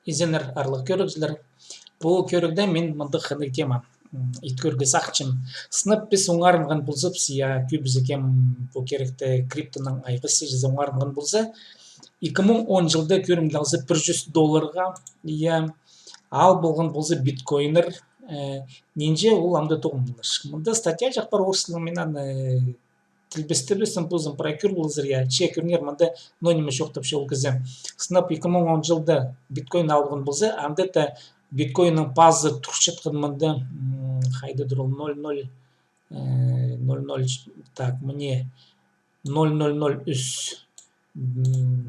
изенер арлы көрікзілер. Бұл көрікде мен мұнды қыны кемам. Иткөргі сақчым. Сынып біз оңарынған бұлзып сия көбізі кем бұл керекті криптоның айғысы жезі оңарынған бұлзы. 2010 жылда көрімділіғызы $100 иә ал болған бұлзы биткоинер ненже ол амды тоғымдылыш. Мұнда статья жақпар орысылың менен тілбесті бесін бұзым прайкүр бұлзыр я че көрінер мұнда нонимы шоқтып шел кізі. Сынып 2010 жылда биткоин алған бұлзы, амды биткоинның базы тұршытқын мұнда қайды дұрыл 00 так мне 0003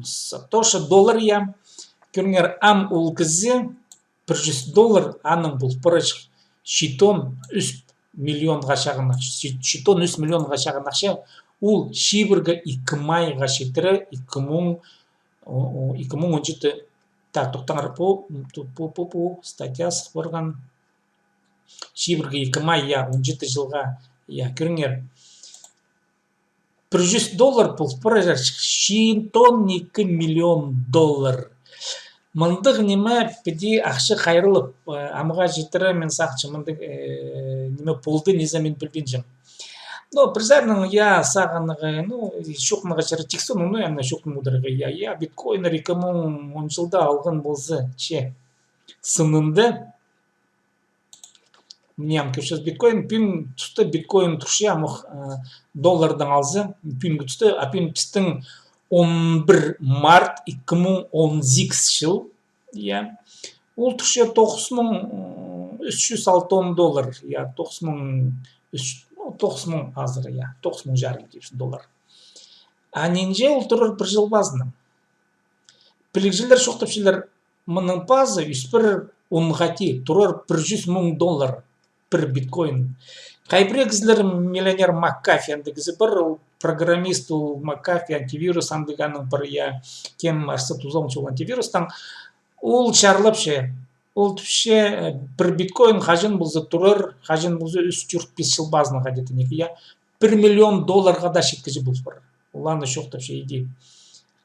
сатошы доллар я көрінер ам ол кізі $100 аның бұл пырыш шитон үст миллионға шағын шитон үст миллионға шағын ақша ол шибіргі 2 майға шетірі 2017 так тоқтаңыр по статьясы барған шибіргі 2 май я 17 жылға я көрінер $100 бұл пырыш шитон 2 миллион доллар Мындық неме педи ақшы қайрылып, амыға жетірі мен сақчы мындық неме полды незе мен білген жем. Но призарның я сағанығы, шоқныға жәрі тексін, яна шоқны мұдырғы я биткоинер 2010 жылда алған болзы, че сынынды. Мнем көшіз биткоин, пин тұсты биткоин тұршы амық доллардан алзы, пин күтісті, апин пістің 11 март 2018 жыл, ол түрше $9360, $9000 азыр, $9000 А ненже ол тұрыр бір жыл базының. Білікжілер шоқтыпшылар мұның базы үспір ұнғати тұрыр $100,000 бір биткоин. Қайбірегізлер миллионер Маккафи андығызы бір программист ол Маккафи антивирус андығаның бір кем арсы тузауын сол антивирустан ол шарлапшы. Ол түпше бір биткоин қажын бұлзы тұрыр, қажын бұлзы 3-4 жыл базының қадеті неке. $1 миллион да шеткізі бұлз бар. Оланы шоқтапшы идей.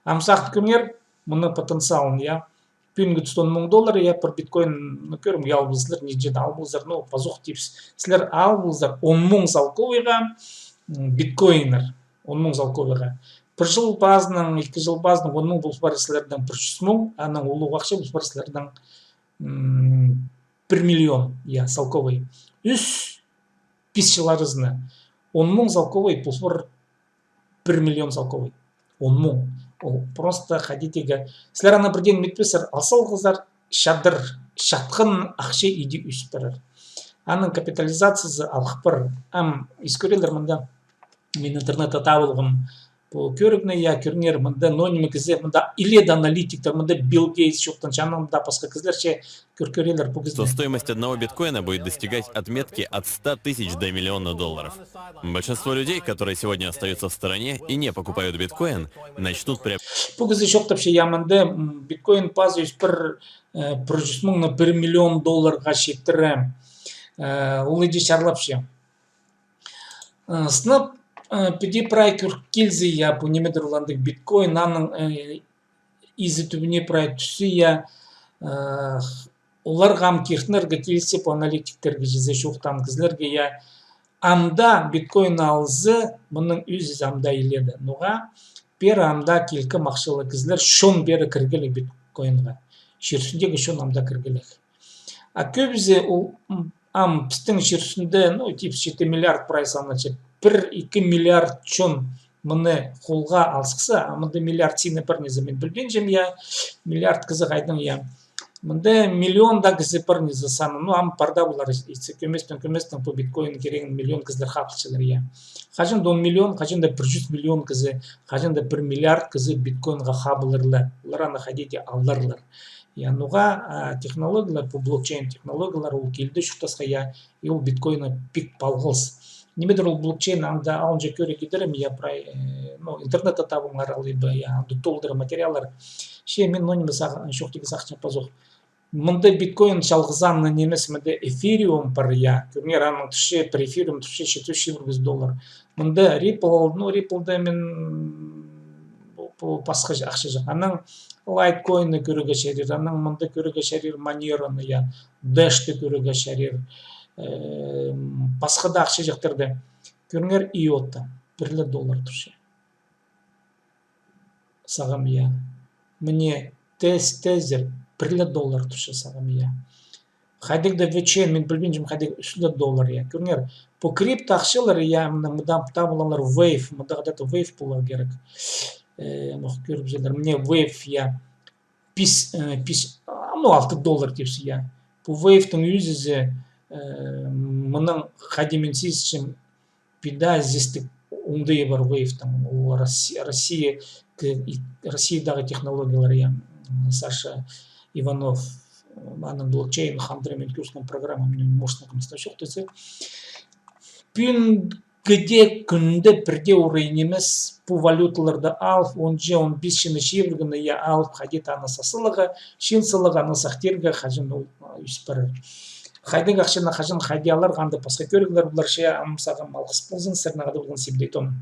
Амсақты көмер, мұны потенциалын, Пүнгі $100,000, бір биткоин көрім ал бұлзылар, неджеді ал бұлзар, пазуқ дейпс. Сілер ал бұлзар 10,000 залковыға биткоинер, 10,000 залковыға. Бір жыл базының, 2 жыл базының 10,000 бұлз бар сілердің 100,000, аның олу қақшы бұлз бар сілердің 1 миллион, залковый. Үс писчыларызны 10,000 залковый бұлз бар 1 миллион залковый. 10,000. Ол просто ходитеге. Сілер ана бірден метпесір, алсал қыздар шадыр, шатқын ақша иди үспірір. Аның капитализациясы алқыпыр. Искөрелер мұнда мен интернетта табылғым. Бұл көрігіне көрінер мұнда нонимы кізе, мұнда иледі аналитиктер, мұнда Билл Гейтс шоқтан жанында басқа кізлерше көрелер бұл кізіне. То стоимость одного биткоина будет достигать отметки от 100 тысяч до $1 миллиона. Большинство людей, которые сегодня остаются в стороне и не покупают биткоин, начнут приобретать. Бұл кізі шоқтапшы ямында биткоин базы үспір $100,000 $1 миллион шеттірі. Ол еді шарлапшы. Сынып педи прайкүр келзі бұл немедір оландық биткоин, аның изі түбіне прай түсі олар ғам кертінерге келсеп аналитиктерге жезе шоқтан кізлерге амда биткоин алзы мұның өзіз амда еледі. Нұға бер амда келкі мақшылы кізлер шон бері кіргелі биткоинға. Шерсіндегі шон амда кіргелі. Көбізі ам пістің шерсінде 7 миллиард прайс аначып 1-2 миллиард чон мұны қолға алсықса, мұнда миллиард сені бір незі мен білген жем, миллиард кізі қайдың, мұнда миллион да кізі бір незі саны, парда бұлар, көместен по биткоин кереген миллион кізілер қапылшылар, қажын 10 миллион, қажын да 100 миллион кізі, қажын да 1 миллиард кізі биткоинға қабылырлы, олар аны қадеде алырлар. Нұға технологиялар, по блокчейн технологиялар ол келді шықтасқа, ол биткоины пик балғылс. Немедір ол блокчейн аңда аунжа көре кедерім, интернетта табыңар алыбы, толдыры материалар. Мен нонимы шоқтегі сақчын пазоқ. Мұнда биткоин шалғызанны немес мұнда эфириум бар, көрінер аның түші, бір эфириум түші $700. Мұнда Ripple, Ripple'да мен басқа ақша жақ. Аның лайткоинны көрігі шәрір, аның мұнды көрігі шәрір, манераны, я, дэшті көрігі шәрір, басқа да ақша жақтарды. Көріңер иота, $1 тұршы. Сағым, я. Мне тезер $1 тұршы сағым, я. Хайдегді вечен, мен білбенжім хайдег $3, я. Көріңер, по крипто ақшалар, я, мұдан табылалар wave, мұдағдаты wave болар керек. Көріп жерлер, мне wave, я, $6 депсі, я. По wave-тің үзізі, мұның қадеменсіз шым пида зістік ұңдайы бар wave-тің. Ол Россиядағы технологиялар, я, Саша Иванов, аның блокчейн, хандремен көрсінің программамен мощнықым сташық төсі. Где күнді бірде урайнемес по валюталарды алып, 10-15 шыны шевіргіні я алып, қадет анасасылығы, шынсылығы анасақтергі қажын үспірір. Қайдың ақшына қажын қайдиялар қанды пасқа көрігілер бұлар шея амсаға малғыс болзын, сірнағады болған себдейтон.